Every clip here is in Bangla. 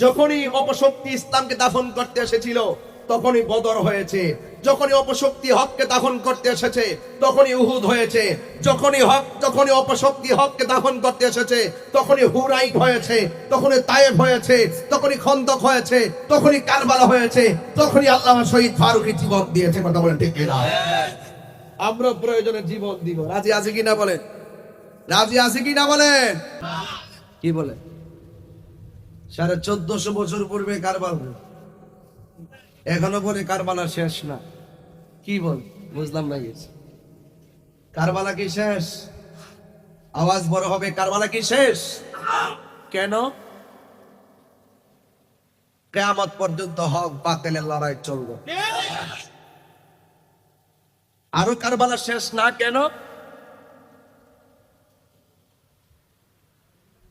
যখনই অপশক্তি ইসলামকে দাফন করতে এসেছিল তখনই বদর হয়েছে, যখনই অপশক্তি হককে দাফন করতে এসেছে তখনই উহুদ হয়েছে, যখনই অপশক্তি হককে দাফন করতে এসেছে তখনই হুনাইন হয়েছে, তখনই তায়েফ হয়েছে, তখনই খন্দক হয়েছে, তখনই কারবালা হয়েছে, তখনই আল্লামা শহীদ ফারুকী জীবন দিয়েছে। কথা বলেন ঠিক কিনা? আমরা প্রয়োজনে জীবন দিব। রাজি আছে কিনা বলেন? রাজি আছে কিনা বলেন? কি বলে? 1450 বছর পূর্বে কারবালা, এখনো বলে কারবালা শেষ না। কি বল? বুঝলাম না গেছে। কারবালা কি শেষ? আওয়াজ বড় হবে। কারবালা কি শেষ? কেন? কিয়ামত পর্যন্ত হক বাতিলের লড়াই চলবে। আরো কারবালা শেষ না কেন?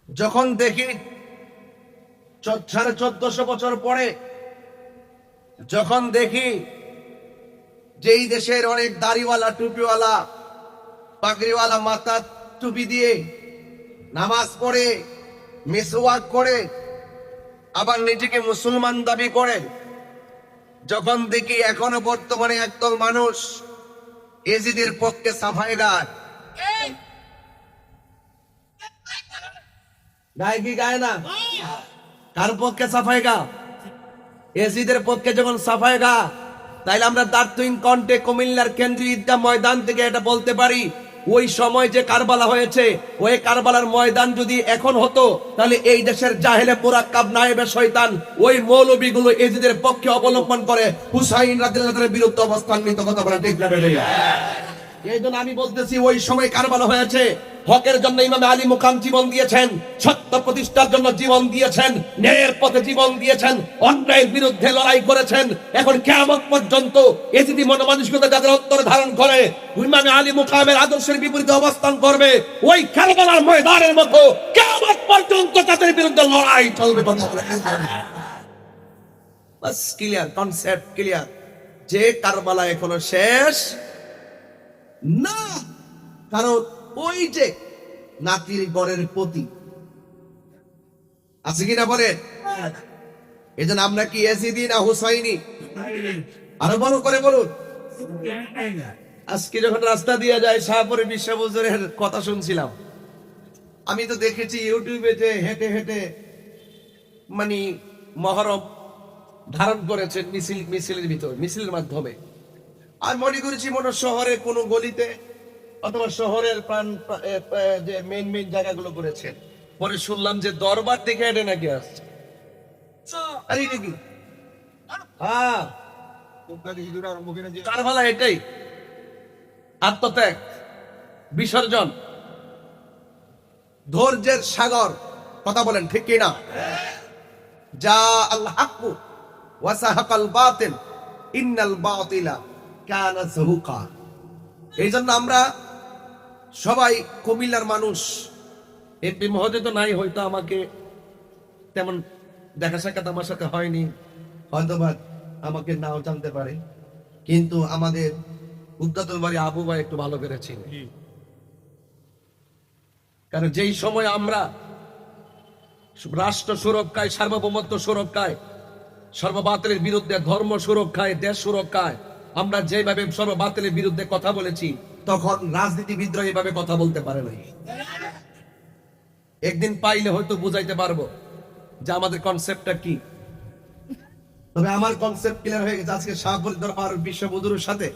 যখন দেখি 1450 বছর পরে যখন দেখি যেই দেশের অনেক দাড়িওয়ালা, টুপিওয়ালা, পাগড়িওয়ালা মাথা টুপি দিয়ে নামাজ পড়ে, মিসওয়াক করে, আবার নিজেকে মুসলমান দাবি করে, যখন দেখি এখনো বর্তমানে একদল মানুষ এজিদের পক্ষে সাফাই গায়, গায় কি গায় না? কার পক্ষে সাফাই গা? এজিদের পক্ষে যখন সাফাই গা, তাইলে আমরা দার্থিন কণ্ঠে কুমিল্লার কেন্দ্রীয় ঈদগাহ ময়দান থেকে এটা বলতে পারি, ওই সময় যে কারবালা হয়েছে, ওই কারবালার ময়দান যদি এখন হতো, তাহলে এই দেশের জাহেলে মুরাক্কাব নায়েবে শয়তান ওই মৌলবীগুলো এজিদের পক্ষে অবলম্বন করে হুসাইন রাদিয়াল্লাহু তাআলার বিরুদ্ধে অবস্থান নিত। কথা বলা ঠিক না? এই জন্য আমি বলতেছি, ওই সময় কারবালা হয়েছে, হকের জন্য ইমাম আলী মুকাম জীবন দিয়েছেন, সত্য প্রতিষ্ঠার জন্য জীবন দিয়েছেন, ন্যায়ের পথে জীবন দিয়েছেন, অন্যায়ের বিরুদ্ধে লড়াই করেছেন। এখন কিয়ামত পর্যন্ত এজিদি মনোমানসিকতা যাদের অন্তরে ধারণ করে ইমাম আলী মুকামের আদর্শের বিপরীতে অবস্থান করবে, ওই কারবালার ময়দানের মতো কিয়ামত পর্যন্ত তাদের বিরুদ্ধে লড়াই চলবে। বাস ক্লিয়ার, কনসেপ্ট ক্লিয়ার যে কারবালা এখনো শেষ না। কারণ ওই যে নাতির গড়ের প্রতি আছে কিনা বলেন? এই জন্য আমরা কি এজিদি না হুসাইনি? আরো বড় করে বলুন। আজকে যখন রাস্তা দিয়ে যায় শাহপুরে বিশ্ববুজুরের কথা শুনছিলাম, আমি তো দেখেছি ইউটিউবে যে হেঁটে হেঁটে মানে মহরম ধারণ করেছেন মিছিলের ভিতর, মিছিলের মাধ্যমে। আর মনে করেছি মনে শহরের কোন গলিতে অথবা শহরের যে মেইন জায়গাগুলো করেছেন। পরে শুনলাম যে দরবার থেকে হেঁটে নাকি আসছে। আরে নাকি? হ্যাঁ, কারবালা এটাই আত্মত্যাগ, বিসর্জন, ধৈর্যের সাগর। কথা বলেন ঠিক কিনা? যা আল হাক্কু ওয়া সাহাকাল বাতিল ইন্নাল বাতিলা কানা যাহুকা। এই জন্য আমরা সবাই কুমিল্লার মানুষ। এমপি মহোদয় তো নাই, হয়তো আমাকে তেমন দেখা সাক্ষাৎ আমার সাথে হয়নি, হয়তোবা আমাকে নাও জানতে পারে, কিন্তু আমাদের উদ্দাতুল বাড়ি আবু ভাই একটু ভালো করে চিনি। কারণ যেই সময় আমরা রাষ্ট্র সুরক্ষায়, সার্বভৌমত্ব সুরক্ষায়, সর্ববাতিলের বিরুদ্ধে, ধর্ম সুরক্ষায়, দেশ সুরক্ষায় আমরা যেভাবে সর্ববাতিলের বিরুদ্ধে কথা বলেছি, তখন রাজনীতিবিদরা এভাবে কথা বলতে পারে নাই। একদিন পাইলে হয়তো বুঝাইতে পারবো যে আমাদের কনসেপ্টটা কি। তবে আমার কনসেপ্ট ক্লিয়ার হয়ে গেছে। আজকে শাহপুর দরবার বিশ্ববুজুরের সাথে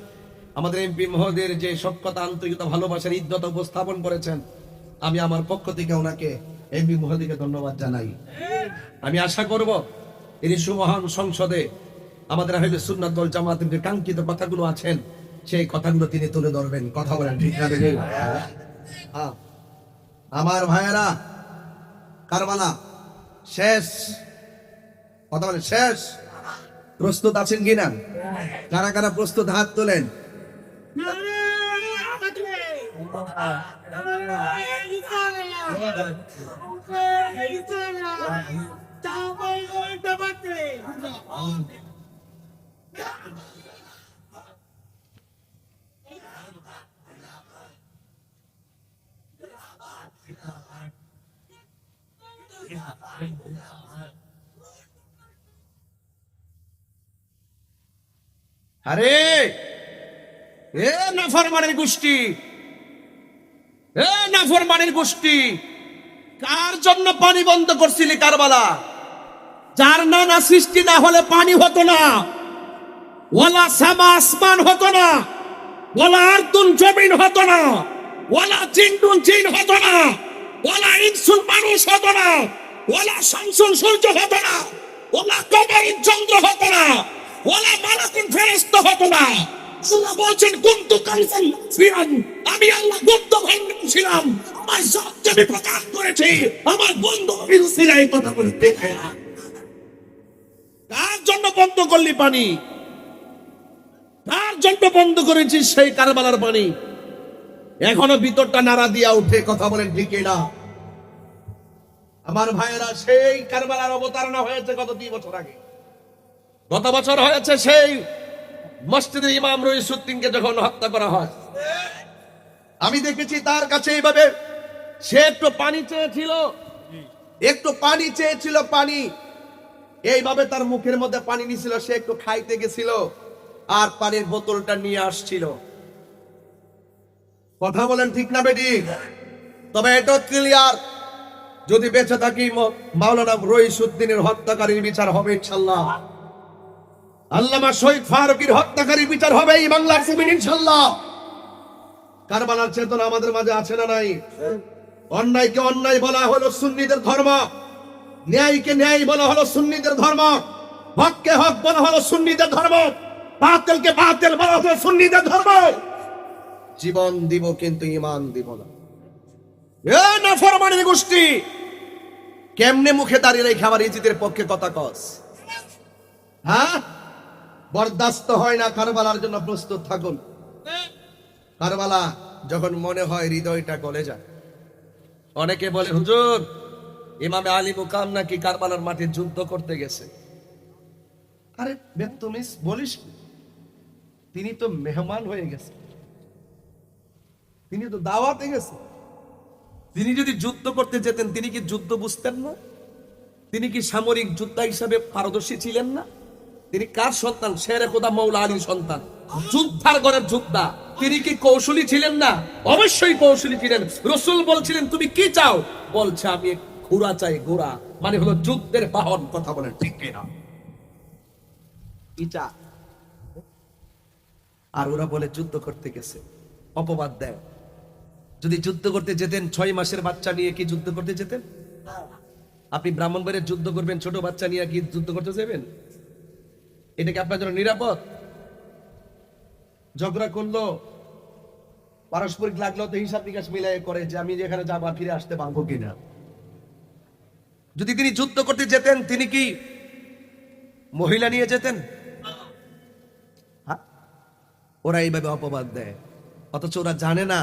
আমাদের এমপি মহোদয়ের যে সত্যতা, আন্তরিকতা, ভালোবাসার ইজ্জত উপস্থাপন করেছেন, আমি আমার পক্ষ থেকে ওনাকে, এমপি মহোদয়কে ধন্যবাদ জানাই। আমি আশা করব এই সুমহান সংসদে আমাদের আহলে সুন্নাত ওয়াল জামাতের যে কাঙ্ক্ষিত কথাগুলো আছেন, সেই কথাগুলো তিনি তুলে ধরবেন। কথা বলেন ঠিক না? হ্যাঁ, আমার ভাইয়েরা, কারবালা শেষ। কথা বলেন শেষ। প্রস্তুত আছেন কিনা? কারা কারা প্রস্তুত? হাত তোলেন। আরে এ নাফরমানের গোষ্ঠী, এ নাফরমানের গোষ্ঠী, কার জন্য পানি বন্ধ করছিলি কারবালা? যার নানা সৃষ্টি না হলে পানি হতো না, ওয়ালা সামা আসমান হতো না, ওয়ালা আরদুন জমিন হতো না, ওয়ালা জিন্নুন জিন হতো না, ওয়ালা ইনসুন মানুষ হতো না, ওয়ালা শামসুন সূর্য হতো না, ওয়ালা কমারুন চন্দ্র হতো না, ওয়ালা মালাকুন ফেরেশতা হতো না। আল্লাহ বলছেন কুনতু কানজান ফিরান, আমি আল্লাহ গুপ্ত ভাণ্ডার ছিলাম, আমার সত্যকে প্রকাশ করেছি, আমার বন্ধু বিরুদ্ধে এই কথা বলতে। কার জন্য বন্ধ করলি পানি? কার জন্য বন্ধ করেছিস সেই কারবালার পানি? এখনো ভিতরটা নাড়া দিয়া উঠে, কথা বলেন ঠিক না? আমার ভাইয়েরা, সেই কারবালার অবতারণা হয়েছে গত 2 বছর আগে। গত বছর হয়েছে সেই মসজিদে ইমাম রইসুদ্দিনকে যখন হত্যা করা হয়। আমি দেখেছি তার কাছে এইভাবে সে একটু পানি চেয়েছিল, একটু পানি চেয়েছিল, পানি এইভাবে তার মুখের মধ্যে পানি নিছিল, সে একটু খাইতে গেছিল আর পানির বোতলটা নিয়ে আসছিল। কথা বলেন ঠিক না বেটি? তবে এটা ক্লিয়ার, যদি বেঁচে থাকি মাওলানা রইসুদ্দিনের হত্যাকারীর বিচার হবে ইনশাআল্লাহ। আল্লামা শহীদ ফারুকীর হত্যাকারীর বিচার হবে এই বাংলার জমিনে ইনশাআল্লাহ। কারবালার চেতনা আমাদের মাঝে আছে না নাই? অন্যায়কে অন্যায় বলা হলো সুন্নিদের ধর্ম, ন্যায়কে ন্যায় বলা হলো সুন্নিদের ধর্ম, হককে হক বলা হলো সুন্নিদের ধর্ম, বাতিলকে বাতিল বলা হলো সুন্নিদের ধর্ম। জীবন দিব কিন্তু ঈমান দিব না। এ নাফরমানের গোষ্ঠী, কেমনে মুখে দাঁড়িয়ে রেখে আবার ইজিদের পক্ষে কথা কস? হ্যাঁ, বরদাস্ত হয় না। কারবালার জন্য প্রস্তুত থাকুন। কারবালা যখন মনে হয় হৃদয়টা গলে যায়। অনেকে বলে হুজুর ইমামে আলী মুকাম নাকি কারবালার মাঠে যুদ্ধ করতে গেছে। আরে তুমি বলিস, তিনি তো মেহমান হয়ে গেছে, তিনি তো দাওয়াতে গেছে। তিনি যদি যুদ্ধ করতে যেতেন তিনি কি যুদ্ধ বুঝতেন না? তিনি কি সামরিক যোদ্ধা হিসাবে পারদর্শী ছিলেন না? তিনি কার সন্তান? শেরে খোদা মৌলা আলীর সন্তান, যোদ্ধার ঘরের যোদ্ধা। তিনি কি কৌশলী ছিলেন না? অবশ্যই কৌশলী ছিলেন। রাসূল বলছিলেন তুমি কি চাও? বলছে আমি ঘোড়া চাই, ঘোড়া মানে হলো যুদ্ধের বাহন। কথা বলেন ঠিক কিনা? কি চা? আর ওরা বলে যুদ্ধ করতে গেছে, অপবাদ দেয়। যদি যুদ্ধ করতে যেতেন 6 মাসের বাচ্চা নিয়ে কি যুদ্ধ করতে যেতেন? আপনি ব্রাহ্মণবাড়ির যুদ্ধ করবেন ছোট বাচ্চা নিয়ে কি যুদ্ধ করতে যাবেন? এটা কি আপনার জন্য নিরাপদ? ঝগড়া করলো, পারস্পরিক লাগলো তো হিসাব নিকাশ মিলাই করে যে আমি যেখানে যাবো ফিরে আসতে পারবো কিনা। যদি তিনি যুদ্ধ করতে যেতেন তিনি কি মহিলা নিয়ে যেতেন? ওরা এইভাবে অপবাদ দেয়, অথচ ওরা জানে না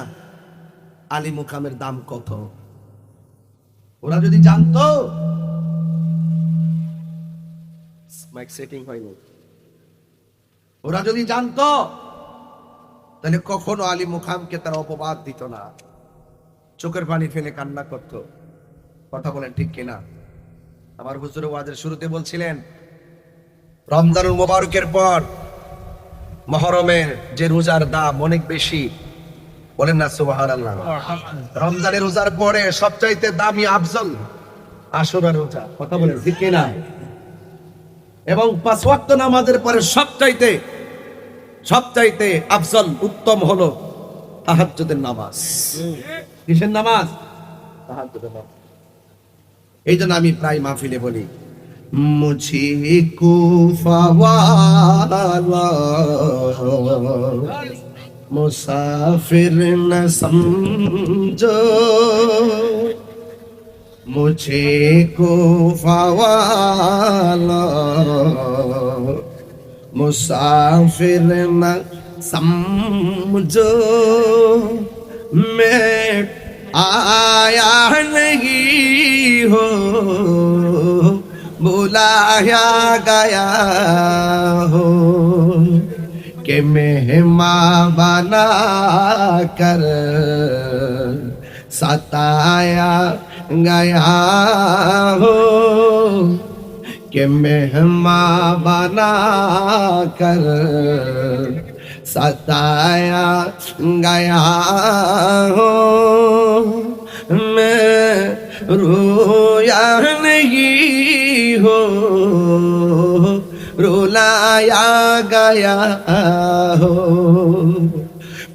আলী মুকামের দাম কত। ওরা যদি জানতো, মাইক সেটিং হয়নি, ওরা যদি জানতো তাহলে কখনো আলী মুকামকে তারা অপবাদ দিত না, চোখের পানি ফেলে কান্না করত। কথা বলেন ঠিক কিনা? আমার হুজুর ওয়াজের শুরুতে বলছিলেন রমজানুল মুবারকের পর মুহররমের যে রোজার দাম অনেক বেশি, বলেন না সুবহানাল্লাহ। রমজানের রোজার পরে সবচাইতে দামি আফজল আশুরার রোজা। কথা বলেন ঠিক কিনা? এবং 5 ওয়াক্ত নামাজের পরে সবচাইতে আফজল উত্তম হলো তাহাজ্জুদের নামাজ। কিসের নামাজ? তাহাজ্জুদের নামাজ। এই জন্য আমি প্রায় মাহফিলে বলি মুঝে কুফা ওয়ালা मुसाफिर न समझो, मुझे कुफा वाला मुसाफिर न समझो, मैं आया नहीं हो बुलाया गया हो कि मेहमान बना कर सताया गया हो, कि मेहमान बना कर सताया गया हो मैं रोया नहीं हो रुलाया गया हो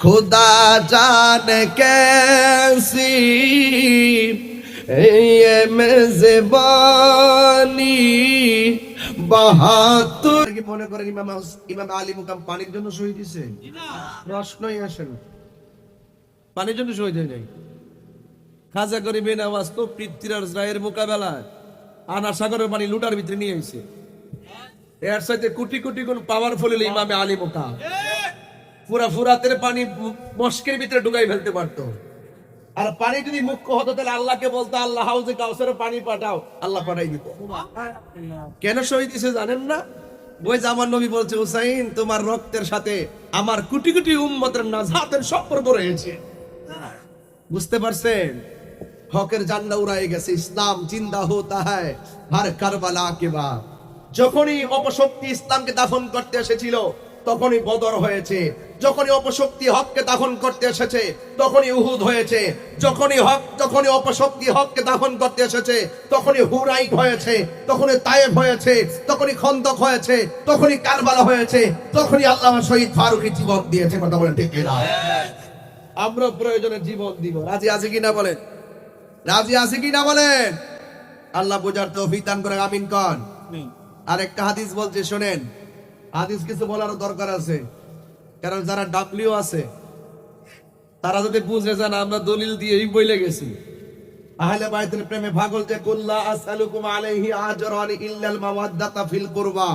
खुदा जाने कैसी ये मेजबानी বাহাত্তর কি মনে করেন ইমাম আলী মুকাম পানির জন্য শহীদ হয়েছে? প্রশ্নই আসে না। পানির জন্য শহীদ হয় নাই। খাজা গরিবে নওয়াজ তো পৃথ্বীরাজ রায়ের মোকাবেলায় আনা সাগরের পানি লুটার ভিতরে নিয়ে আইছে। এর সাথে কোটি কোটি গুণ পাওয়ারফুল ইমামে আলী মুকাম। পুরা ফুরাতের পানি মস্কের ভিতরে ঢুকাই ফেলতে পারতো। আর পানি যদি মুখ্য হতো তাহলে আল্লাহকে বলতো আল্লাহ হাউজে কাউসারে পানি পাঠাও, আল্লাহ পাঠাই দিত। কেন শহীদ দিছে জানেন না? ওই যে আমার নবী বলছে হুসাইন তোমার রক্তের সাথে আমার কোটি কোটি উম্মতের নাজাতের সম্পর্ক রয়েছে। বুঝতে পারছেন? হকের জান্না উড়াই গেছে। ইসলাম জিন্দা হতা হ্যায় হর কারবালা কে বাদ। যখনই অপশক্তি ইসলামকে দাফন করতে এসেছিল তখনই বদর হয়েছে। যখনই অপশক্তি হককে দাফন করতে এসেছে তখনই উহুদ হয়েছে। যখনই অপশক্তি হককে দাফন করতে এসেছে তখনই হুনাইন হয়েছে, তখনই তায়েব হয়েছে, তখনই খন্দক হয়েছে, তখনই কারবালা হয়েছে, তখনই আল্লামা শহীদ ফারুকী জীবন দিয়েছে। কথা বলেন ঠিক কিনা? আমরা প্রয়োজনে জীবন দিব। রাজি আছে কিনা বলেন? রাজি আছে কিনা বলেন? আল্লাহ বোঝার তৌফিক দান করে, আমিন কন। আর একটা হাদিস বলছে শোনেন, হাদিস কিছু বলার দরকার আছে, কারণ যারা ডাব্লিউ আছে তারা যদি বুঝে যান আমরা দলিল দিয়ে বইলে গেছি। আহলে বাইতের প্রেমে পাগল যে কুল্লা আসআলুকুম আলাইহি আজরান ইল্লাল মাওয়াদ্দাতা ফিল কুরবা।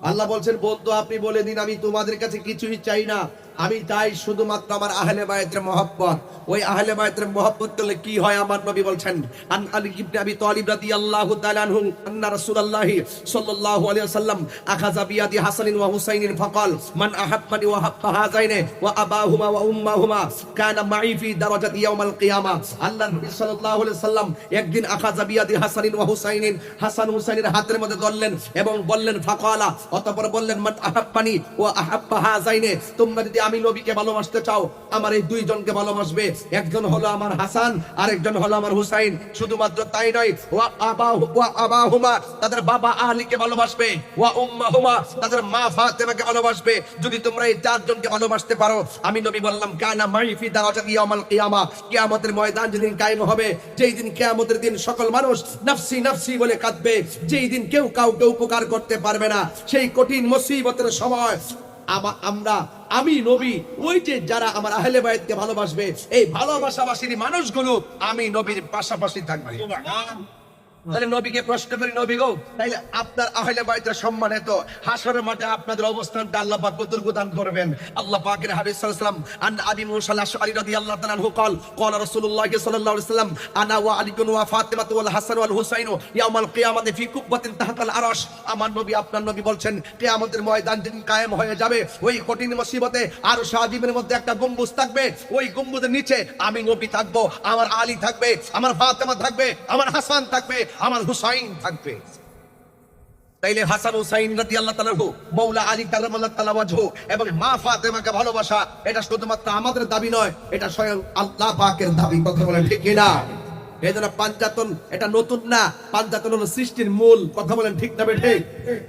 আল্লাহ বলছেন বন্ধু আপনি বলে দিন আমি তোমাদের কাছে কিছুই চাই না, আমি চাই শুধুমাত্র আমার আহলে বাইতের মহব্বত। ওই আহলে বাইতের মহব্বত করলে কি হয় আমার নবী বলছেন আন আলী ইবনে আবি তালিব রাদিয়াল্লাহু তাআলা আনহু আন্না রাসূলুল্লাহ সাল্লাল্লাহু আলাইহি ওয়াসাল্লাম আখাযা বিয়াদি হাসানিন ওয়া হুসাইনিন ফাকাল মান আহাব্বানি ওয়া হাব্বা হাযাইনি ওয়া আবাহুমা ওয়া উম্মাহুমা কানা মাই ফি দারাজাতি ইয়াউমাল কিয়ামা। আল্লাহ নবী সাল্লাল্লাহু আলাইহি ওয়াসাল্লাম একদিন আখাযা বিয়াদি হাসানিন ওয়া হুসাইনিন, হাসান হুসাইনের হাতের মধ্যে ধরলেন এবং বললেন ফাকালা, অতঃপর বললেন মান আহাব্বানি ওয়া আহাব্বা হাযাইনি, তোমরা যদি আমি নবীকে ভালোবাসতে চাও আমার এই দুইজনকে ভালোবাসবে, একজন হলো আমার হাসান আর একজন হলো আমার হুসাইন। শুধুমাত্র তাই নয় ওয়া আবাহুমা তাদের বাবা আলীকে ভালোবাসবে, ওয়া উম্মাহুমা তাদের মা ফাতেমাকে ভালোবাসবে। যদি তোমরা এই চারজনকে ভালোবাসতে পারো আমি নবী বললাম কানা মাই ফি দারাজাতি ইয়াউমাল কিয়ামা, কিয়ামতের ময়দান যেদিন কায়েম হবে, যেই দিন কিয়ামতের দিন সকল মানুষ নফসি নফসি বলে কাঁদবে, যেই দিন কেউ কাউকে উপকার করতে পারবে না, সেই কঠিন মুসিবতের সময় আমি নবী ওই যে যারা আমার আহলে বাইতকে ভালোবাসবে এই ভালোবাসাবাসীর মানুষগুলো আমি নবীর পাশাপাশি থাকবে। তাহলে নবীকে প্রশ্ন করি নবী গো তাইলে আপনার আহলে বাইতের সম্মানিত হাসরের মাঠে আপনাদের অবস্থানটা আল্লাহ পাক কতটুকু দান করবেন? আল্লাহ পাকের হাবিব সাল্লাল্লাহু আলাইহি ওয়াসাল্লাম আন আবি মুসা আল-আশআরী রাদিয়াল্লাহু তাআলা আনহু قال قال রাসূলুল্লাহ সাল্লাল্লাহু আলাইহি ওয়াসাল্লাম আনা ওয়া আলীকুন ওয়া ফাতিমাতু ওয়াল হাসান ওয়াল হুসাইন ইয়াউমাল কিয়ামাতি ফি কুব্বাতিন তাহতাল আরশ। আমার নবী আপনার নবী বলছেন কিয়ামতের ময়দান যেদিন কায়েম হয়ে যাবে ওই কঠিন মুসিবতে আরশ আজিমের মধ্যে একটা গম্বুজ থাকবে, ওই গম্বুজের নিচে আমি নবী থাকবো, আমার আলী থাকবে, আমার ফাতেমা থাকবে, আমার হাসান থাকবে, আমার হুসাইন থাকবে। তাইলে হাসান হুসাইন রাদিয়াল্লাহু তাআলা মাওলা আলী কারামাল্লাহু তাআলা ওয়াজহু এবং মা ফাতেমাকে ভালোবাসা এটা শুধুমাত্র আমাদের দাবি নয়, এটা স্বয়ং আল্লাহ পাকের দাবি। কথা বলেন ঠিক কি না? এই জন্য পাঞ্জাতন এটা নতুন না, পাঞ্জাতন হলো সৃষ্টির মূল। কথা বলেন ঠিক না ঠিক?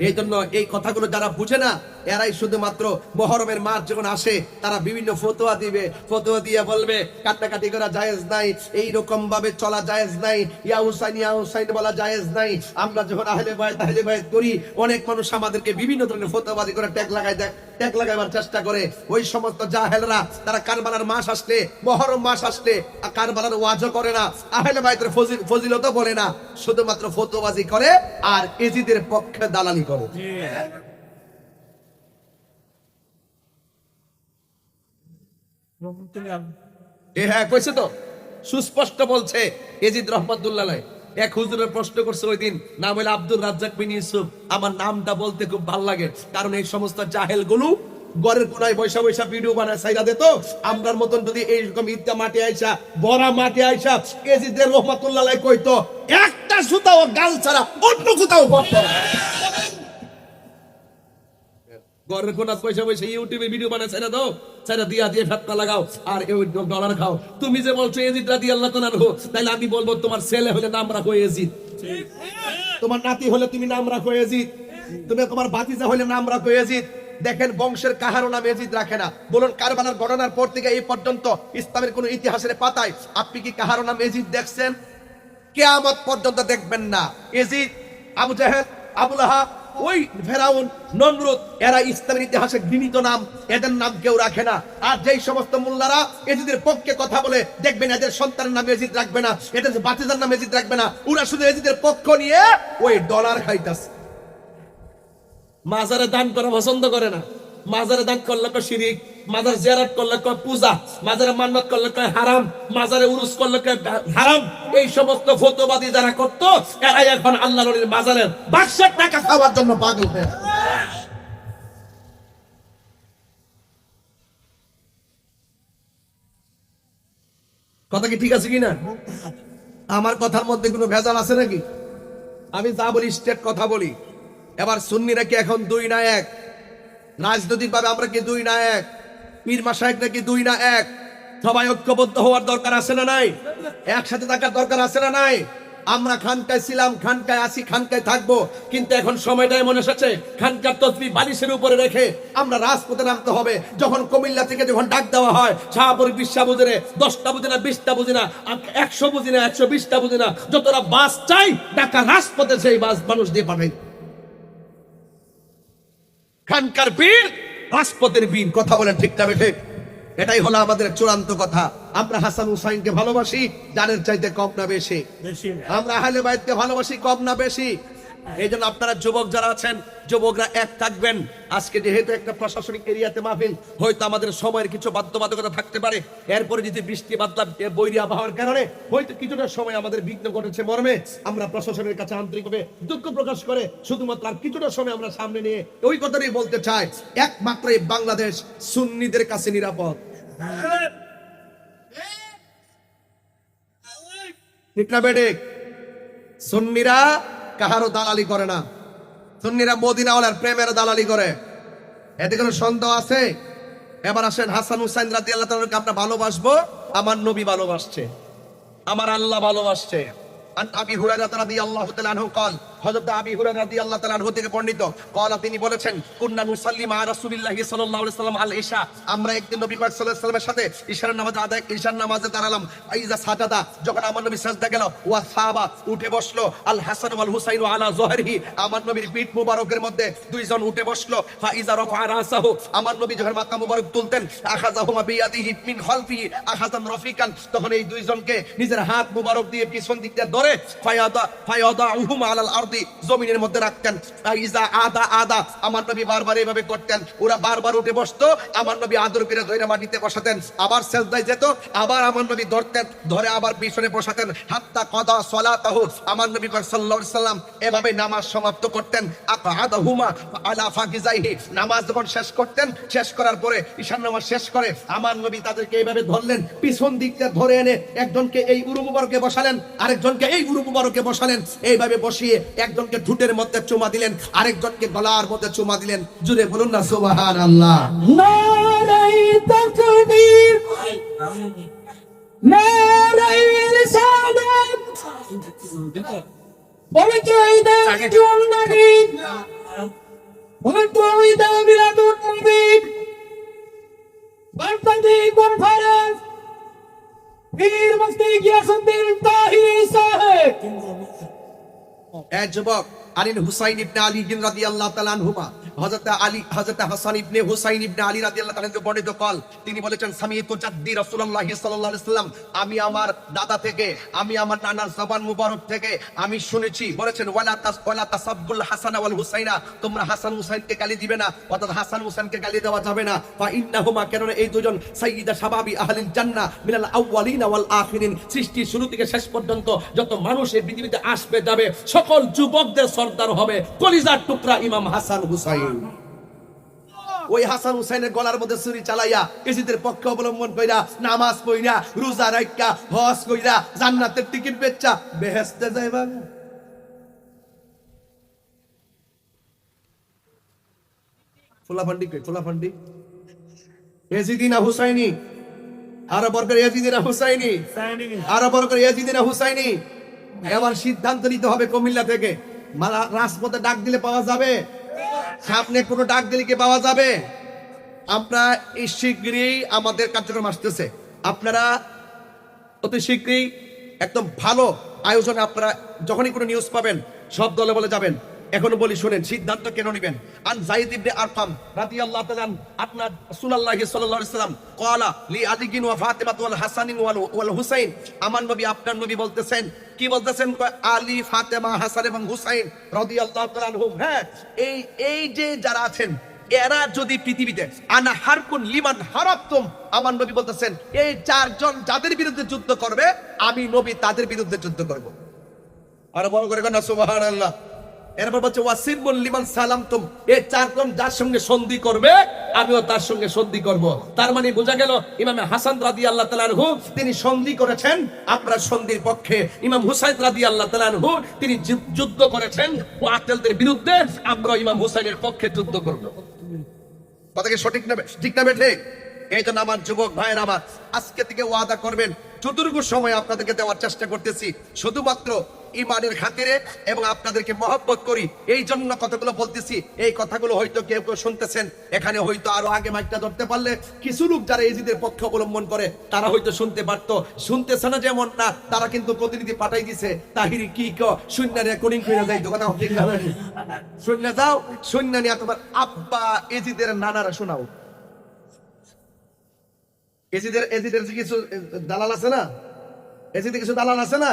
এই জন্য এই কথাগুলো যারা বুঝে না এরাই শুধুমাত্র মুহররমের মাস যখন আসে তারা বিভিন্ন ফতোয়া দিবে, ফতোয়া দিয়ে বলবে কাটাকাটি করা জায়েজ নাই, এই রকম ভাবে চলা জায়েজ নাই, ইয়া হুসাইন বলা জায়েজ নাই। আমরা যখন আহলে বাইত করি অনেক মানুষ আমাদেরকে বিভিন্ন ধরনের ফতোয়াবাজি করে ট্যাগ লাগাবার চেষ্টা করে। ওই সমস্ত জাহেলরা তারা কারবালার মাস আসলে মুহররম মাস আসলে কারবালার ওয়াজও করে না, আহলে বাইতের ফজিলতও বলে না, শুধুমাত্র ফতোয়াবাজি করে আর এজিদের পক্ষে দালালি করে। হ্যাঁ কইছে তো, সুস্পষ্ট বলছে এজিদ রহমাতুল্লাহ আলাইহি। এক হুজুরের প্রশ্ন করছে ওই দিন, নাম হলো আব্দুর রাজ্জাক বিন ইউসুফ। আমার নামটা বলতে খুব ভালো লাগে কারণ এই সমস্ত জাহেল গুলো ঘরের কোনায় বৈশা বৈশা ভিডিও বানায় সাইরা দে। তো আমরার মতন যদি এইরকম ঈদগা মাঠে আইসা বড়া মাঠে আইসা এজিদের রহমাতুল্লাহ আলাইহি কইতো একটা সুতাও গাল ছাড়া অন্য কোথাও বলতো না। ঘরের কোনা পয়সা পয়সা ইউটিউবে ভিডিও বানায় ছেড়ে দাও, ছেড়ে দিয়া দিয়ে ফেতনা লাগাও আর এই ডলার খাও। তুমি যে বলছো এজিদ রাদিয়াল্লাহু তাআলা আনহু, তাইলে আমি বলবো তোমার ছেলে হলে নাম রাখো এজিদ, তোমার নাতি হলে তুমি নাম রাখো এজিদ, তুমি তোমার ভাতিজা হলে নাম রাখো এজিদ। দেখেন বংশের কাহারও নাম এজিদ রাখে না। বলুন কারবালার ঘটনার পর থেকে এই পর্যন্ত ইসলামের কোন ইতিহাসের পাতায় আপনি কি কাহারও নাম এজিদ দেখছেন? কিয়ামত পর্যন্ত দেখবেন না। এজিদ, আবু জাহেল, আবু লাহাব, ওই ফেরাউন, নমরুদ, এরা ইসলামের ইতিহাসে ঘৃণিত নাম, এদের নাম কেউ রাখে না। আর যেই সমস্ত মোল্লারা এজিদের পক্ষে কথা বলে, দেখবেন এদের সন্তানের নাম এজিদ রাখবে না, এদের বাতিজার নাম এজিদ রাখবে না, ওরা শুধু এজিদের পক্ষ নিয়ে ওই ডলার খাইতাছে। মাজারে দান করা পছন্দ করে না। মাজারে দান করলে কয় শিরিক, মাজার জিয়ারত করলে কয় পূজা, মাজারে মান্নাত করলে কয় হারাম, মাজারে উরুস করলে কয় হারাম। এই সমস্ত ফতোয়াবাদী যারা করত, এরা এখন আল্লাহর ওলির মাজারের বাদশার টাকা খাওয়ার জন্য পাগল হয়ে। কথা কি ঠিক আছে কিনা? আমার কথার মধ্যে কোনো ভেজাল আছে নাকি? আমি যা বলি স্টেট কথা বলি। এবার সুন্নিরা কি এখন দুই না এক? রাজনৈতিক ভাবে আমরা কি দুই না এক? পীর মাশায়েখরা কি দুই না এক? সবাই ঐক্যবদ্ধ হওয়ার দরকার আছে না নাই? একসাথে থাকার দরকার আছে না নাই? আমরা খানকায় ছিলাম, খানকায় আছি, খানকায় থাকবো, কিন্তু এখন সময়টা এমন এসেছে খানকার তসবিহ বালিশের উপরে রেখে আমরা রাজপথে নামতে হবে। যখন কুমিল্লা থেকে যখন ডাক দেওয়া হয়, শাহপুর 20টা বুঝে না, 10টা বুঝে না, 20টা বুঝে না, 100 বুঝে না, 120টা বুঝে না, যতটা বাস চাই ঢাকা রাজপথে সেই বাস মানুষ দিয়ে পাঠাই। খানকার বীর, রাজপথের বীর। কথা বলেন ঠিক না বেঠে? এটাই হলো আমাদের চূড়ান্ত কথা। আমরা হাসান হুসাইনকে ভালোবাসি জানের চাইতে কম না বেশি? আমরা আহলে বাইতকে ভালোবাসি কম না বেশি? এই জন্য আপনারা যুবক যারা আছেন, যুবকরা এক থাকবেন। আজকে যেহেতু একটা প্রশাসনিক এরিয়াতে মাহফিল, হয়তো আমাদের সময়ের কিছু বাধ্যবাধকতা থাকতে পারে। এরপরে যদি বৃষ্টি বাদলা বৈরী আবহাওয়ার কারণে হয়তো কিছুটা সময় আমাদের বিঘ্ন ঘটেছে, মর্মে আমরা প্রশাসনের কাছে আন্তরিকভাবে দুঃখ প্রকাশ করে শুধুমাত্র আর কিছুটা সময় আমরা সামনে নিয়ে ওই কথাটাই বলতে চাই, একমাত্র এই বাংলাদেশ সুন্নিদের কাছে নিরাপদ। ঠিক না বেডে? সুন্নিরা কাহারও দালালি করে না। সুন্নিরা মদিনাওয়ালার প্রেমের দালালি করে, এতে কোনো সন্দেহ আছে? এবার আসেন হাসান হুসাইন রাদিয়াল্লাহু তাআলাকে আমরা ভালোবাসবো। আমার নবী ভালোবাসছে, আমার আল্লাহ ভালোবাসছে। আবি হুরায়রা রাদিয়াল্লাহু তাআলা আনহু قال, হযরত আবি হুরায়রা রাদিয়াল্লাহু তাআলা আনহু থেকে বর্ণিত, قال তিনি বলেছেন, কুন্না নুসাল্লি মা রাসূলিল্লাহি সাল্লাল্লাহু আলাইহি ওয়াসাল্লাম আল ইশা, আমরা একদিন নবী পাক সাল্লাল্লাহু আলাইহি ওয়াসাল্লামের সাথে ইশার নামাজ আদায়, ইশার নামাজে দাঁড়ালাম। আইজা সাজাদা, যখন আমার নবী সাজদা গেল, ওয়া সাহাবা উঠে বসলো, আল হাসান ওয়াল হুসাইন আলা যহরিহি, আমার নবীর পিঠ মুবারকের মধ্যে দুইজন উঠে বসলো। ফাইজা রাফা রাসাহু, আমার নবী যখন মাথা মুবারক তুলতেন, আখাযাহুমা বিয়াদিহি মিন খালফিহি আখাযান রাফিকান, তখন এই দুইজনকে নিজের হাত মুবারক দিয়ে পিছন দিক দিয়ে ধরে ফায়াদাউহুমা আলাল আরদি, জমিনের মধ্যে রাখতেন। ফাইজা আদা, আমার নবী বারবার এইভাবে করতেন। ওরা বারবার উঠে বসতো, আমার নবী আদর করে ধরে মাটিতে বসাতেন, আবার সিজদায় যেত, আবার আমার নবী ধরতেন, ধরে আবার পিছনে বসাতেন। হাত্তা কাদা সালাতাহু, আমার নবী সাল্লাল্লাহু আলাইহি ওয়াসাল্লাম এভাবে নামাজ সমাপ্ত করতেন। আকাদাহুমা আলা ফাকিজাইহি, নামাজ যখন শেষ করতেন, শেষ করার পরে ঈশান নামাজ শেষ করে আমার নবী তাদেরকে এইভাবে ধরলেন, পিছন দিক দিয়ে ধরে এনে একজনকে এই উরু মুবারকে বসালেন, আরেকজনকে এই উরু মুবারকে বসালেন। এইভাবে বসিয়ে একজনকে ঠুটের মধ্যে চুমা দিলেন, আরেকজনকে গলার মধ্যে চুমা দিলেন। জুড়ে বলুন না সুবহানাল্লাহ। নারায়ে তাকবীর, নারায়ে রিসালাত, পবিত্র ঈদে জুন্নবী, পবিত্র ঈদে মিলাদুন নবী, বার্তাদি কনফারেন্স, পীর মুফতি গিয়াসউদ্দিন তাহিরি সাহেব। এ যুবক, আলী হুসাইন ইবনে আলী রাদিয়াল্লাহু তাআলা আনহুমা, হযরত হাসান ইবনে হুসাইন ইবনে আলী রাদিয়াল্লাহু তাআলা আনহু বর্ণিত কল, তিনি বলেছেন, সামিয়তু জাদ্দি রাসূলুল্লাহ সাল্লাল্লাহু আলাইহি ওয়াসাল্লাম, আমি আমার দাদা থেকে, আমি আমার নানার জবান মুবারক থেকে আমি শুনেছি, বলেছেন, ওয়ালা তাসাব্বুল হাসান ওয়াল হুসাইনা, তোমরা হাসান হুসাইনকে গালি দিবে না, অর্থাৎ হাসান হুসাইনকে গালি দেওয়া যাবে না। ফা ইন্নাহুমা, কেননা এই দুজন সাইয়্যিদা শাবাবি আহলিল জান্নাহ মিনাল আউয়ালিন ওয়াল আখিরিন, সৃষ্টির শুরু থেকে শেষ পর্যন্ত যত মানুষ এই পৃথিবীতে আসবে যাবে সকল যুবকদের সর্দার হবে কলিজার টুকরা ইমাম হাসান হুসাইন। ওই হাসান হুসাইনের গলার মধ্যে ছুরি চালাইয়া ইজিদের পক্ষে অবলম্বন কইরা, নামাজ পড়িয়া, রোজা রাখা, হজ কইরা, জান্নাতের টিকিট বেচা বেহেশতে যাইবা। ফুলাফান্ডি কই ফুলাফান্ডি ইয়াজিদি না হুসাইনি আরো বর্গের ইয়াজিদি না হুসাইনি আরো বর্গের ইয়াজিদি না হুসাইনি এবার সিদ্ধান্ত নিতে হবে কুমিল্লা থেকে রাজপথে ডাক দিলে পাওয়া যাবে সামনে কোনো ডাক দিলে কি পাওয়া যাবে আমরা এই শীঘ্রই আমাদের কার্যক্রম আসতেছে আপনারা অতি শীঘ্রই একদম ভালো আয়োজনে আপনারা যখনই কোনো নিউজ পাবেন সব দলে বলে যাবেন এখনো বলি শুনেন সিদ্ধান্ত কেন নেবেন আন যায়েদ ইবনে আরকাম রাদিয়াল্লাহু তাআলা আপনার রাসূলুল্লাহ সাল্লাল্লাহু আলাইহি ওয়াসাল্লাম ক্বালা লি আলিগিন ওয়া ফাতিমা ওয়াল হাসানিন ওয়াল হুসাইন আমার নবী আপনার নবী বলতেছেন কি বলতেছেন আলী ফাতেমা হাসান এবং হুসাইন রাদিয়াল্লাহু তাআলা আনহুম হ্যাঁ এই যে যারা আছেন এরা যদি পৃথিবীতে আনা হারকুন লিমান হারাবতুম আমার নবী বলতেছেন এই চারজন যাদের বিরুদ্ধে যুদ্ধ করবে আমি নবী তাদের বিরুদ্ধে যুদ্ধ করব আর বড় করে না সুবহানাল্লাহ এরপর বলছে ওয়াসিবুল লিমান সালামতুম এই চারজন যার সঙ্গে সন্ধি করবে আমিও তার সঙ্গে সন্ধি করব তার মানে বোঝা গেল ইমাম হাসান রাদিয়াল্লাহু তাআলা আনহু তিনি সন্ধি করেছেন আপনার সন্ধির পক্ষে ইমাম হুসাইন রাদিয়াল্লাহু তাআলা আনহু তিনি যুদ্ধ করেছেন মুআত্তালিদের বিরুদ্ধে আমরা ইমাম হুসাইনের পক্ষে যুদ্ধ করব কথা কি সঠিক না ঠিক না বেঠে এই জন্য আমার যুবক ভাইয়ের আমার আজকে থেকে ওয়াদা করবেন যতটুকু সময় আপনাদেরকে দেওয়ার চেষ্টা করতেছি শুধুমাত্র ইমানের খাতিরে এবং আপনাদেরকে মহব্বত করি এই জন্য কথাগুলো বলতেছি এই কথাগুলো হয়তো কেউ কেউ শুনতেছেন এখানে হয়তো আরো আগে মাইকটা ধরতে পারলে কিছু লোক যারা এজিদের পক্ষ অবলম্বন করে তারা হয়তো শুনতে পারতো শুনতেছে না যেমন না তারা কিন্তু প্রতিনিধি পাঠাই দিছে তাহিরি কি শূন্য রেকর্ডিং করে দেয় তো কথা ঠিক না শূন্য যাও শূন্য নিয়ে তোমার আব্বা এজিদের নানারা শোনাও এজিদের কিছু দালাল আছে না এজিদের কিছু দালাল আছে না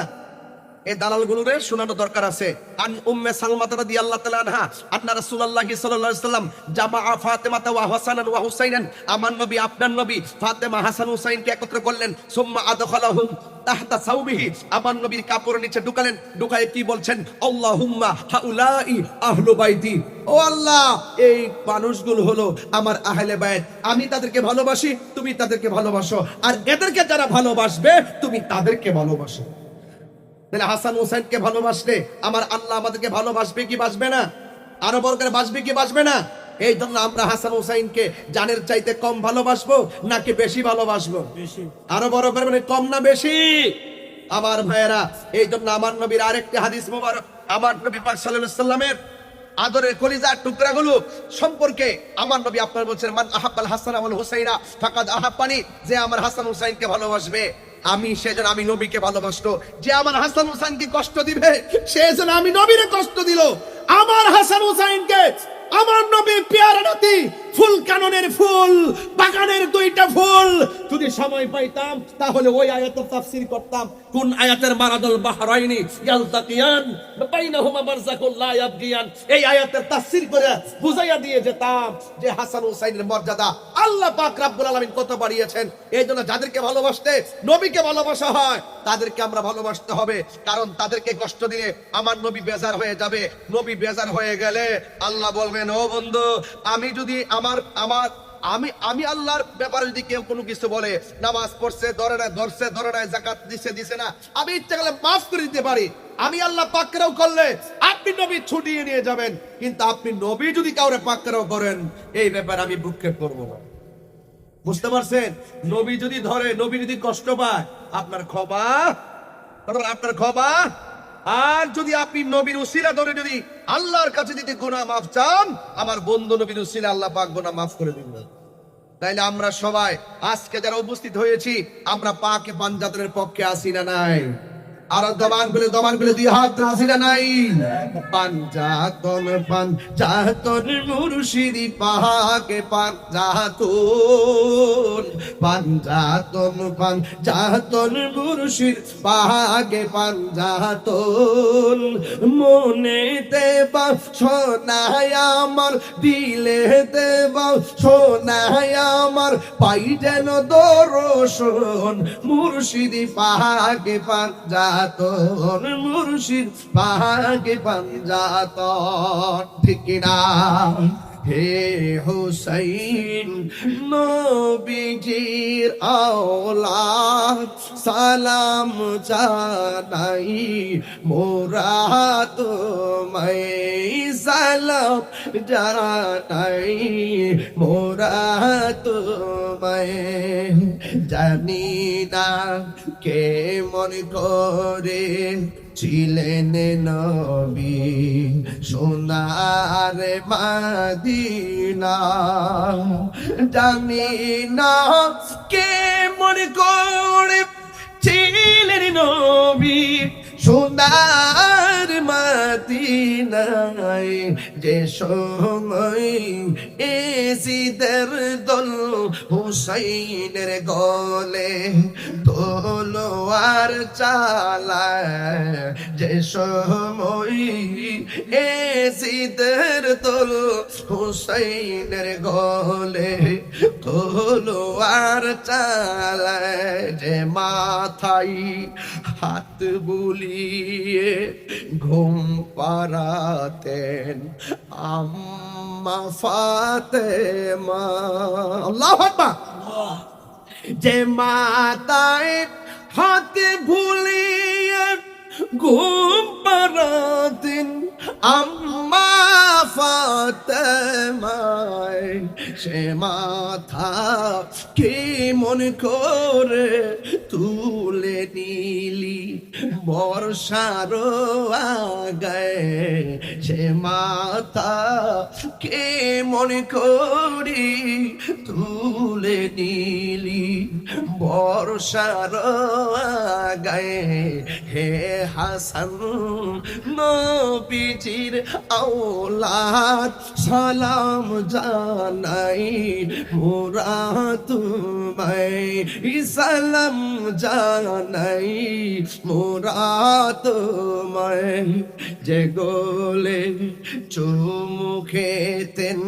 এই দালালগুলোরে শোনানো দরকার আছে আন উম্মে সালমা রাদিয়াল্লাহু তাআলা আনহা আন্না রাসূলুল্লাহ সাল্লাল্লাহু আলাইহি ওয়াসাল্লাম জামাআ ফাতিমা ওয়া হাসানান ওয়া হুসাইনান আমার নবী আপনার নবী ফাতেমা হাসান হুসাইনকে একত্র করলেন সুম্মা আদখালাহুম তাহতা সাওবিহি আমার নবীর কাপড়ের নিচে ঢুকালেন ঢুকায়ে কি বলছেন আল্লাহুম্মা হাউলাই আহলু বাইতি ও আল্লাহ এই মানুষগুলো হলো আমার আহলে বাইত আমি তাদেরকে ভালোবাসি তুমি তাদেরকে ভালোবাসো আর এদেরকে যারা ভালোবাসবে তুমি তাদেরকে ভালোবাসো তাহলে হাসান হুসাইনকে ভালোবাসলে আমার আল্লাহ আমাদেরকে ভালোবাসবে কি বাসবে না আরো বড় করে বাসবে কি বাসবে না এই জন্য আমরা হাসান হুসাইনকে জানের চাইতে কম ভালোবাসবো নাকি বেশি ভালোবাসবো আরো বড় করে মানে কম না বেশি আমার ভাইয়েরা এই জন্য আমার নবীর আরেকটি হাদিস মুবারক আমার নবী পাক সাল্লাল্লাহু আলাইহি ওয়াসাল্লামের আদরের কলিজার টুকরাগুলো সম্পর্কে আমার নবী আপনার বলছেন মান আহাব্বাল হাসান ওয়াল হুসাইনা ফাকাদ আহাব্বানি যে আমার হাসান হুসাইনকে ভালোবাসবে আমি সেজন্য আমি নবীকে ভালোবাসতো যে আমার হাসান হুসাইনকে কষ্ট দিবে সেজন্য আমি নবীরে কষ্ট দিল আমার হাসান হুসাইনকে আমার নবী পেয়ারা নাতি ফুল কাননের ফুল বাগানের দুইটা ফুল যদি সময় পাইতাম তাহলে ওই আয়াতের তাফসীর করতাম কোন আয়াতের মারাদুল বাহরাইনি ইয়ালতাকিয়ান বাইনাহুমা বারযাকুল লা ইয়াবগিয়ান এই আয়াতের তাফসীর করে বুঝাইয়া দিয়ে যেতাম যে হাসান হুসাইনের মর্যাদা আল্লাহ পাক রব্বুল আলামিন কত বাড়িয়েছেন এইজন্য যাদেরকে ভালোবাসতে নবীকে ভালোবাসা হয় তাদেরকে আমরা ভালোবাসতে হবে কারণ তাদেরকে কষ্ট দিলে আমার নবী বেজার হয়ে যাবে নবী বেজার হয়ে গেলে আল্লাহ বলবেন ও বন্ধু আমি যদি আমি আল্লাহর ব্যাপারে যদি কেউ কোনো কিছু বলে নামাজ পড়ছে ধরে না যাকাত দিছে না আমি ইচ্ছা করলে মাফ করে দিতে পারি আমি আল্লাহ পাকরাও করলে আপনি নবী ছুটিয়ে নিয়ে যাবেন কিন্তু আপনি নবী যদি কাউরে পাকরাও করেন এই ব্যাপারে আমি ভ্রুক্ষেপ করব না বুঝতে পারছেন নবী যদি ধরে নবী যদি কষ্ট পায় আপনার ক্ষমা আর যদি আপনি নবীর উসিলা ধরে যদি আল্লাহর কাছে যদি গুনাহ মাফ চান আমার বন্ধু নবীর উসিলা আল্লাহ পাক গুনাহ মাফ করে দিবেন তাইলে আমরা সবাই আজকে যারা উপস্থিত হয়েছি আমরা পাকে পাঞ্জাতনের পক্ষে আসি না নাই আর দমান গুলো দুই হাত আসি না নাই পাঞ্জাতন মুর্শিদি পাকে পাঞ্জাতন মুর্শিদ পাকে পাঞ্জাতন মনেতে বা সোনায় আমার দিলেতে বা সোনায় আমার পাই যেন দর্শন মুর্শিদি পাকে পাঞ্জাতন মুর্শিদ পাকে পাঞ্জাতন ঠিক না হে হুসাইন নবীজির আওলাদ সালাম জানাই মোরা তোমায় সালাম জানাই মোরা তোমায় জানি না কে মনে করে ছিলেন নবী সোনার মাদিনা জানি না কে মনে করে ছিলেন নবী সোনার মাদিনায় যে সময় এসিদের দল হুসাইনের গলে তলোয়ার চালায় যে সময় এসিদের দল হুসাইনের গলে তলোয়ার চালায় যে মাথায় হাত বুলিয়ে ঘুম পাড়াতেন আম্মা ফাতেমা আল্লাহু আকবার যে মাথায় হাত ভুলিয়ে ঘুম পাড়াতেন আম্মা ফাতেমায় সে মাথা কে মনে করে তুলে নিলি বর্ষার আগায় সে মাথা কে মনে করি তুলে নিলি বর্ষার আগায় হে হাসান নবীজির আওলাদ সালাম জানাই মোরা তোমায় সালাম জানাই মোরা তোমায় যে গোলে চুমু খেতেন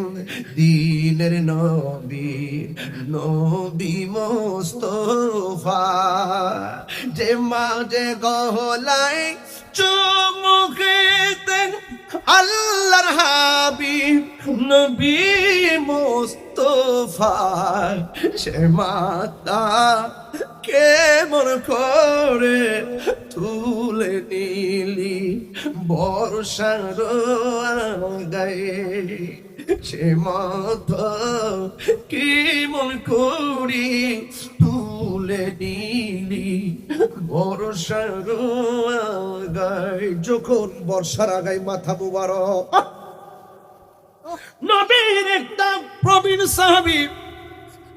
দিনের নবী নবী মোস্তফা যে মাঝে গলায় চুমু খেতেন আল্লাহর হাবিব নবী মোস্তফা সে মাতা কেমন করে তুলে নিলি বর্ষার গায়ে সে মাথা কেমন করি তুলে নিলি বর্ষার গায়ে যখন বর্ষার আগায় মাথা মুবারক নবীর একটা প্রবীণ সাহাবী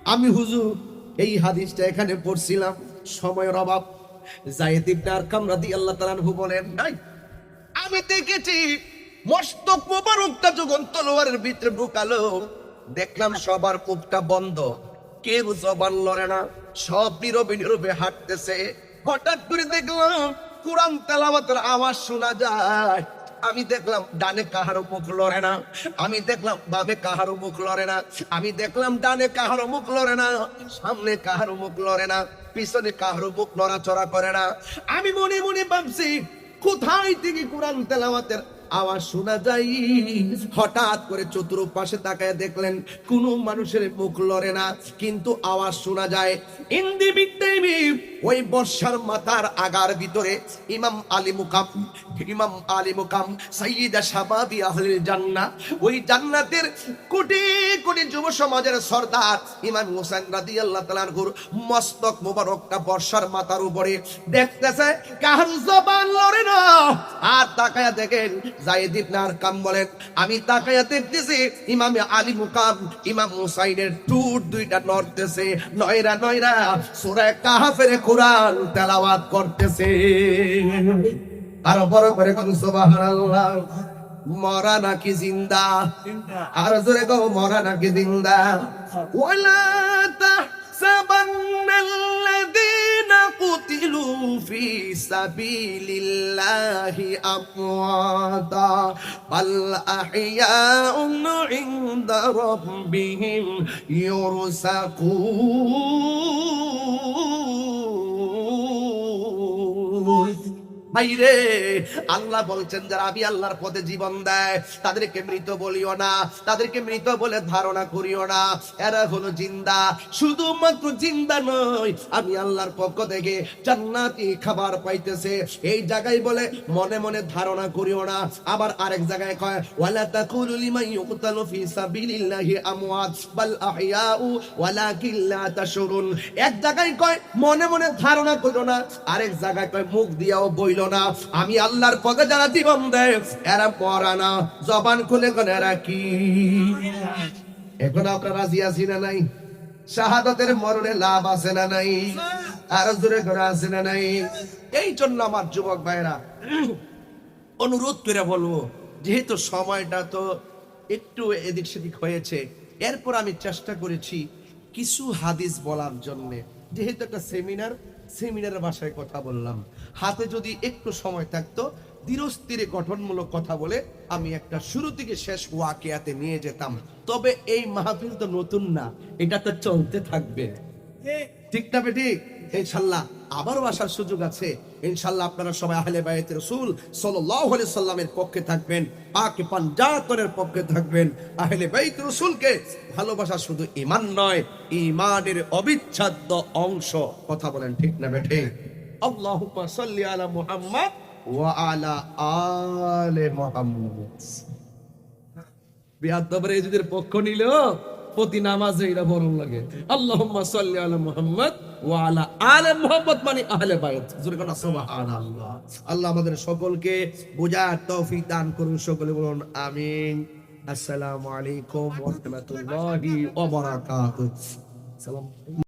আমি হুজুর এই হাদিসটা এখানে পড়ছিলাম সময়ের অভাব যায়েদ ইবনে আরকাম রাদিয়াল্লাহু তাআলা আনহু বলেন নাই আমি দেখেছি মস্তক মোবারকটা যখন তলোয়ারের ভিতরে ঢুকালো দেখলাম সবার মুখটা বন্ধ কেউ জবান লড়ে না সব নীরবে নীরবে হাঁটতেছে হঠাৎ করে দেখলাম কুরআন তেলাওয়াতের আওয়াজ শোনা যায় আমি দেখলাম ডানে কাহারো মুখ লড়ে না আমি দেখলাম বামে কাহারো মুখ লড়ে না আমি দেখলাম ডানে কাহারো মুখ লড়ে না সামনে কাহারো মুখ লড়ে না পিছনে কাহারো মুখ নড়াচড়া করে না আমি মনে মনে ভাবছি কোথায় থেকে কোরআন তেলাওয়াতের আওয়াজ শোনা যায় হঠাৎ করে চতুর্পাশে তাকায় দেখলেন কোন মানুষের মুখ লড়ে না কিন্তু আওয়াজ শোনা যায় ইন্দি বিদ্যাবি ওই বর্ষার মাথার আগার ভিতরে ইমাম আলী মুকাম সাইয়্যিদা শাবাবি আহলিল জান্নাহ ওই জান্নাতের কোটি কোটি যুব সমাজের সরদার ইমাম হোসেন রাদিয়াল্লাহু তাআলা আনহুর মস্তক মোবারকটা বর্ষার মাথার উপরে দেখতেছে কার জবান লড়ে না আর তাকায়া দেখেন যায়েদ ইবনে আরকাম বলেন আমি তাকায়া দেখতেছি ইমাম আলী মুকাম ইমাম হুসাইনের টুট দুইটা নড়তেছে নয়রা নয়রা সূরা কাহফের কোরআন তেলাওয়াত করতেছে আর বড় করে কোন সুবহানাল্লাহ মরা নাকি জিন্দা আর জোরে কও মরা নাকি জিন্দা ওয়ালা তাহসাবান্নাল্লাযীনা কুতিলু ফি সাবিলিল্লাহি আমওয়াতা বাল আহইয়াউন ইনদা রাব্বিহিম ইউরসাকুন ভাইরে, আল্লাহ বলছেন যারা আমি আল্লাহর পথে জীবন দেয় তাদেরকে মৃত বলিও না, তাদেরকে মৃত বলে ধারণা করিও না, এরা হলো জিন্দা। শুধুমাত্র জিন্দা নয়, আমি আল্লাহর পক্ষ থেকে জান্নাতি খাবার পাইতেছে, এই জায়গায় বলে মনে মনে ধারণা করিও না। আবার আরেক জায়গায় কয় ওয়ালা তাকুলু লিমান ইউকতালু ফি সাবিলিল্লাহি আমওয়াত বাল আহইয়াউ ওয়ালাকিন লা তাশউরুন। এক জায়গায় কয় মনে মনে ধারণা করিও না, আরেক জায়গায় কয় মুখ দিয়াও বইল না আমি আল্লাহর পথে যারা জীবন দেয় এরা মরা না। জবান খুলে কোন এরা কি? এখন আপনারা রাজি আছি না নাই? শাহাদাতের মরণে লাভ আছে না নাই? আর জোরে করে আছে না নাই? এই জন্য আমার যুবক ভাইরা অনুরোধ করে বলবো, যেহেতু সময়টা তো একটু এদিক সেদিক হয়েছে, এরপর আমি চেষ্টা করেছি কিছু হাদিস বলার জন্যে। যেহেতু একটা সেমিনারের ভাষায় কথা বললাম, হাতে যদি একটু সময় থাকতো ধীরস্থিরে গঠনমূলক কথা বলে আমি একটা শুরু থেকে শেষ ওয়াকিয়াতে নিয়ে যেতাম। তবে এই মাহফিল তো নতুন না, এটা তো চলতে থাকবে, ঠিক না বেঠিক? ইনশাআল্লাহ আবারও আসার সুযোগ আছে। ইনশাআল্লাহ আপনারা সবাই আহলে বাইতে রাসূল সাল্লাল্লাহু আলাইহি সাল্লামের পক্ষে থাকবেন, পাকে পাঞ্জাতনের পক্ষে থাকবেন। আহলে বাইত রাসূলকে ভালোবাসা শুধু ঈমান নয়, ঈমানের অবিচ্ছেদ্য অংশ। কথা বলেন ঠিক না বেঠিক? আল্লাহুম্মা সাল্লি আলা মুহাম্মদ ওয়া আলা আলে মুহাম্মদ। বিয়াদবরে এদের পক্ষ নিল প্রতি নামাজে এটা বরং লাগে আল্লাহুম্মা সাল্লি আলা মুহাম্মদ ওয়া আলা আলে মুহাম্মদ, মানে আহলে বাইত। জোরে কোন সুবহানাল্লাহ। আল্লাহ আমাদের সকলকে বোঝার তৌফিক দান করুন, সকলে বলুন আমিন। আসসালামু আলাইকুম ওয়া রাহমাতুল্লাহি ওয়া বারাকাতুহু। সালাম।